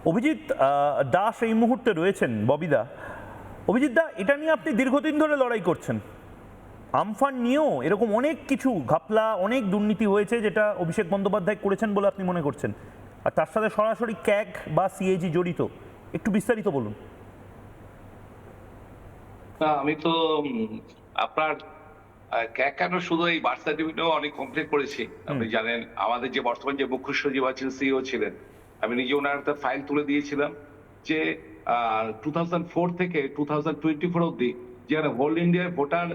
অভিজিৎ দাস এই মুহূর্তে রয়েছেন, ববিদা। অভিজিৎ দা, এটা নিয়ে আপনি দীর্ঘদিন ধরে লড়াই করছেন। আমফান নিয়েও এরকম অনেক কিছু ঘাপলা, অনেক দুর্নীতি হয়েছে যেটা অভিষেক বন্দ্যোপাধ্যায় করেছেন বলে আপনি মনে করছেন, আর তার সাথে সরাসরি ক্যাগ বা সিএজি জড়িত। একটু বিস্তারিত বলুন। আমি তো আপনার কেন শুধু এই বার্থ সার্টিফিকেটও অনেক কমপ্লিট করেছি। আপনি জানেন আমাদের যে বর্তমান যে মুখ্য সচিব আছেন, সিইও ছিলেন, আমি নিজে ওনার একটা ফাইল তুলে দিয়েছিলাম যে 2004 থেকে 2024 অব্দি যেখানে হোল ইন্ডিয়ার ভোটার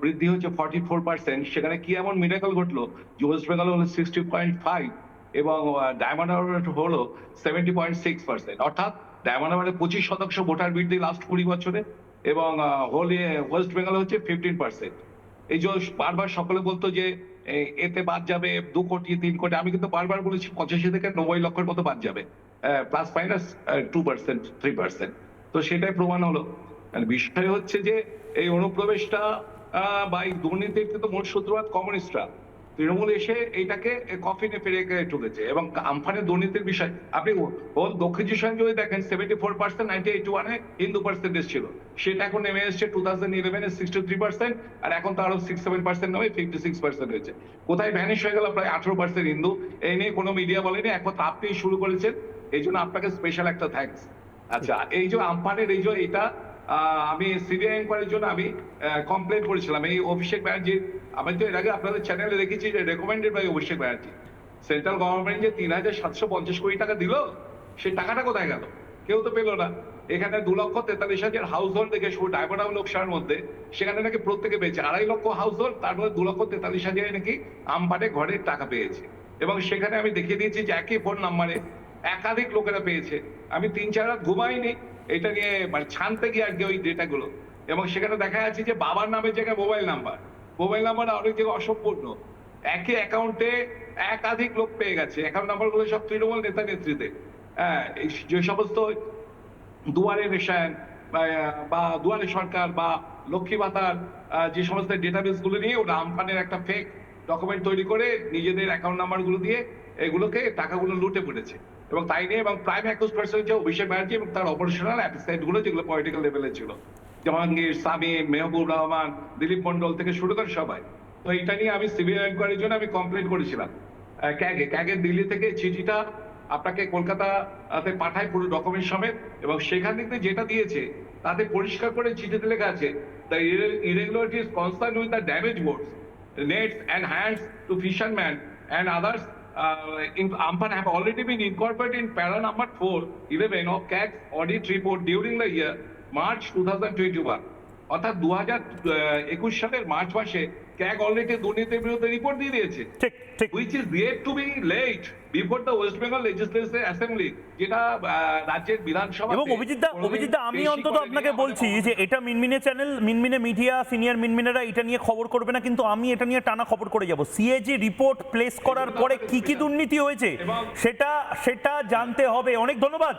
বৃদ্ধি হচ্ছে 44%, সেখানে কি এমন মিরাকল ঘটলো যে ওয়েস্ট বেঙ্গল হলো 60.5 এবং ডায়মন্ড হারবার হলো 70.6%। অর্থাৎ ডায়মন্ড হারবারে 25% ভোটার বৃদ্ধি লাস্ট 20 বছরে, এবং হোল ওয়েস্ট বেঙ্গল হচ্ছে 15%। এই যে বারবার সকলে বলতো যে এতে বাদ যাবে 2 কোটি 3 কোটি, আমি কিন্তু বারবার বলেছি 85 থেকে 90 লক্ষের মতো বাদ যাবে, প্লাস মাইনাস 2% 3%। তো সেটাই প্রমাণ হলো। বিষয় হচ্ছে যে এই অনুপ্রবেশটা বা এই দুর্নীতির কিন্তু মূল সূত্রপাত কমিউনিস্টরা, তৃণমূল এসে এইটাকে কফিনে ফেলে ঠুকেছে। এবং আমফানের দুর্নীতির বিষয় আপনি হোল দক্ষিণ এশিয়ান যদি দেখেন 74%, 1981-এ হিন্দু পার্সেন্টেজ ছিল, সেটা এখন নেমে এসছে 2011-এ 63%, আর এখন তো আরো 6-7% নেমে 56% হয়েছে। কোথায় ভ্যানিশ হয়ে গেল প্রায় 18% হিন্দু? এই নিয়ে কোনো মিডিয়া বলেনি, একমাত্র আপনি শুরু করেছেন, এই জন্য আপনাকে স্পেশাল একটা থ্যাঙ্কস। আচ্ছা, এই যে আমফানের এই যে এটা আমি সিবিআই ইনকোয়ারির জন্য আমি কমপ্লেন করেছিলাম। এই অভিষেক ব্যানার্জি, আমি তো এর আগে আপনাদের চ্যানেলে দেখেছি যে recommended by Abhishek Banerjee. Central government যে 3,750 কোটি টাকা দিল, সেই টাকাটা কোথায় গেল? কেউ তো পেলো না। এখানে 2,43,000 হাউস হোল্ড দেখে শুধু ডায়মন্ড লোকসানের মধ্যে, সেখানে নাকি প্রত্যেকে পেয়েছে 2.5 লক্ষ হাউস হোল্ড, তার মধ্যে 2,43,000 নাকি আমপানে ঘরের টাকা পেয়েছে। এবং সেখানে আমি দেখিয়ে দিয়েছি যে একই ফোন নাম্বারে একাধিক লোকেরা পেয়েছে। আমি 3-4 রাত ঘুমাইনি এটা নিয়ে, মানে ছানতে গিয়ে আর কি ওই ডেটাগুলো। এবং সেখানে দেখা যাচ্ছে যে বাবার নামের জায়গায় মোবাইল নাম্বার অনেক জায়গায় অসম্পূর্ণ। একই অ্যাকাউন্টে একাধিক লোক পেয়ে গেছে। অ্যাকাউন্ট নাম্বারগুলো সব তৃণমূল নেতা নেত্রীতে। হ্যাঁ, যে সমস্ত দুয়ারে রেশন বা দুয়ারে সরকার বা লক্ষ্মী ভাতার যে সমস্ত ডেটাবেস গুলো নিয়ে ওরা আমফানের একটা ফেক ডকুমেন্ট তৈরি করে নিজেদের অ্যাকাউন্ট নাম্বার গুলো দিয়ে এগুলোকে টাকাগুলো লুটে পড়েছে। এবং তাই নিয়ে এবং প্রাইম অ্যাকিউজ পারসন হচ্ছে অভিষেক ব্যানার্জি এবং তার অপারেশনাল অ্যাসিস্ট্যান্ট গুলো, যেগুলো পলিটিক্যাল লেভেলে ছিল, জাহাঙ্গীর, সামিম, মেহবুব রহমান, দিলীপ মন্ডল থেকে শুরু করে সবাই। তো এটা নিয়ে আমি সিবিআই ইনকোয়ারির জন্য আমি কমপ্লেন করেছিলাম ক্যাগের দিল্লি থেকে চিঠিটা আপনাকে কলকাতাতে পাঠায় পুরো ডকুমেন্ট সমেত। এবং সেখান থেকে যেটা দিয়েছে তাতে পরিষ্কার করে চিঠিতে লেখা আছে, the irregularities concerned with the damage boats, nets and hands to fishermen and others in Amphan have already been incorporated in para number 411 of CAG's audit report during the year March 2021. অর্থাৎ 2021 সালের March মাসে CAG already দুর্নীতির বিরুদ্ধে report দিয়ে দিয়েছে, ঠিক ঠিক, which is yet to be laid before the West Bengal Legislative Assembly, যেটা রাজ্যের বিধানসভা। এবং অভিজিৎ দা, আমি অন্তত আপনাকে বলছি যে এটা মিনমিনে চ্যানেল, মিনমিনে মিডিয়া, সিনিয়র মিনমিনেরা এটা নিয়ে খবর করবে না, কিন্তু আমি এটা নিয়ে টানা খবর করে যাব। সিএজি রিপোর্ট প্লেস করার পরে কি কি দুর্নীতি হয়েছে সেটা জানতে হবে। অনেক ধন্যবাদ।